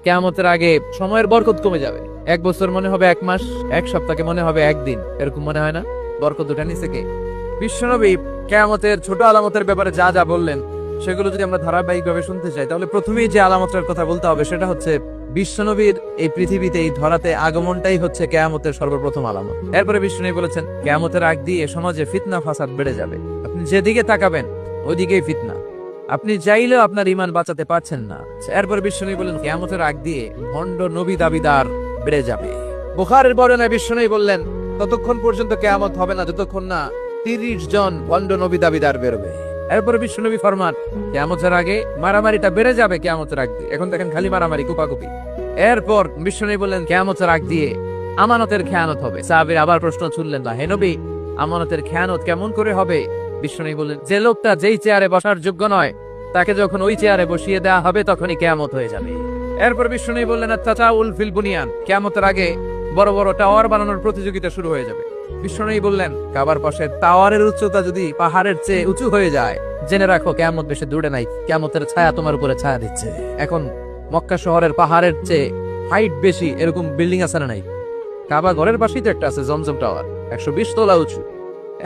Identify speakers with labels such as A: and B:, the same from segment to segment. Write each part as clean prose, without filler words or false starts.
A: কিয়ামতের আগে সময়ের বরকত কমে যাবে। 1 বছর মনে হবে 1 মাস, 1 সপ্তাহকে মনে হবে 1 দিন, এরকম মনে হয় না? বরকত উঠে নিছে কে? বিশ্বনবী কিয়ামতের ছোট আলামতের ব্যাপারে যা যা বললেন সেগুলো যদি আমরা ধারাবাহিকভাবে শুনতে চাই, তাহলে প্রথমেই যে আলামতটার কথা বলতে হবে সেটা হচ্ছে বিশ্বনবীর এই পৃথিবীতে, এই ধরাতে আগমনটাই হচ্ছে কিয়ামতের সর্বপ্রথম আলামত। এরপরে বিশ্বনবী বলেছেন কিয়ামতের আগ দিয়ে সমাজে ফিতনা ফাসাদ বেড়ে যাবে। আপনি যেদিকে তাকাবেন ওইদিকেই ফিতনা, আপনি চাইলেও আপনার ঈমান বাঁচাতে পারছেন না। এরপর বিশ্বনবী বললেন কিয়ামতের আগ দিয়ে ভণ্ড নবী দাবিদার বেড়ে যাবে। বুখারীর বর্ণনায় বিশ্বনবী বললেন ততক্ষণ পর্যন্ত কিয়ামত হবে না যতক্ষণ না 30 জন ভণ্ড নবী দাবিদার বেরোবে। এরপর বিশ্বনবী ফরমান কিয়ামতের আগে মারামারিটা বেড়ে যাবে কিয়ামতের আগ দিয়ে। এখন দেখেন খালি মারামারি, কুপাকুপি। এরপর বিশ্বনবী বললেন কিয়ামতের আগ দিয়ে আমানতের খেয়ানত হবে। সাহাবীরা আবার প্রশ্ন ছুড়লেন, না হে নবী, আমানতের খেয়ানত কেমন করে হবে? বিশ্বনবী বললেন যে লোকটা যেই চেয়ারে বসার যোগ্য নয় তাকে যখন ওই চেয়ারে বসিয়ে দেওয়া হবে তখনই কিয়ামত হয়ে যাবে। এরপর বিশ্বনবী বললেন তাতাউল ফিল বুনিয়ান, কিয়ামতের আগে বড় বড় টাওয়ার বানানোর প্রতিযোগিতা শুরু হয়ে যাবে। বিশ্বনবী বললেন কাবার পাশে টাওয়ারের উচ্চতা যদি পাহাড়ের চেয়ে উঁচু হয়ে যায়, জেনে রাখো কিয়ামত বেশি দূরে নাই, কিয়ামতের ছায়া তোমার উপরে ছায়া দিচ্ছে। এখন মক্কা শহরের পাহাড়ের চেয়ে হাইট বেশি এরকম বিল্ডিং আছে না নাই? কাবা ঘরের পাশেই তো একটা আছে, জমজম টাওয়ার, 120 তলা উঁচু।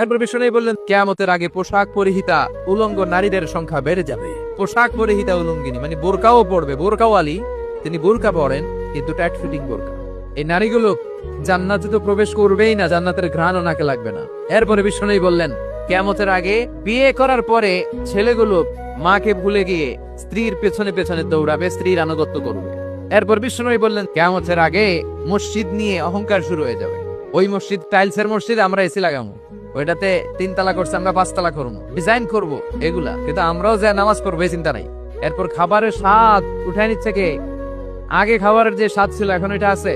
A: এরপর বিশ্বনবী বললেন কিয়ামতের আগে পোশাক পরিহিতা উলঙ্গ নারীদের সংখ্যা বেড়ে যাবে। পোশাক পরিহিতা উলঙ্গিনী মানে বোরকাও পড়বে, বোরকাওয়ালি, তিনি বোরকা পরেন কিন্তু টাইট ফিটিং বোরকা। এই নারীগুলো জান্নাতে তো প্রবেশ করবেই না, জান্নাতের ঘ্রাণও নাকে লাগবে না। এরপরে বিশ্বনবী বললেন কিয়ামতের আগে বিয়ে করার পরে ছেলেগুলো মাকে ভুলে গিয়ে স্ত্রীর পেছনে পেছনে দৌড়াবে, স্ত্রীর আনুগত্য করবে। এরপর বিশ্বনবী বললেন কিয়ামতের আগে মসজিদ নিয়ে অহংকার শুরু হয়ে যাবে। ওই মসজিদ টাইলসের মসজিদ, আমরা এসি লাগাবো, ওইটাতে 3 তালা করছে আমরা 5 তালা করবো, ডিজাইন করবো এগুলা, কিন্তু আমরাও যা নামাজ পড়বো এই চিন্তা নাই। এরপর খাবারের স্বাদ উঠায় নিচ্ছে কে? আগে খাবারের যে স্বাদ ছিল এখন এটা আছে।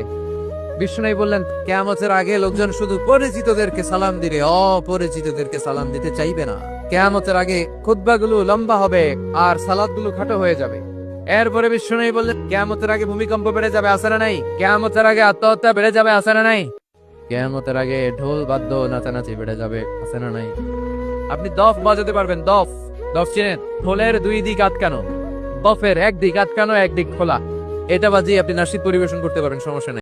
A: বিষ্ণু বললেন কিয়ামতের আগে লোকজন শুধু পরিচিতদেরকে সালাম দিবে, অপরিচিতদেরকে সালাম দিতে চাইবে না। কিয়ামতের আগে খুতবাগুলো লম্বা হবে আর সালাতগুলো খাটো হয়ে যাবে। এরপরে বিষ্ণু বললেন কিয়ামতের আগে ভূমিকম্প বেড়ে যাবে, আছে না নাই? কিয়ামতের আগে আত্মহত্যা বেড়ে যাবে, আছে না নাই? কিয়ামতের আগে ঢোল বাদ্য নাচানাচি বেড়ে যাবে, আছে না নাই? আপনি দফ বাজাতে পারবেন, দফ, দফ চেনেন? ঢোলের 2 দিক আটকানো, দফের 1 দিক আটকানো 1 দিক খোলা, এটা বাজিয়ে আপনি নাশিদ পরিবেশন করতে পারবেন, সমস্যা নেই।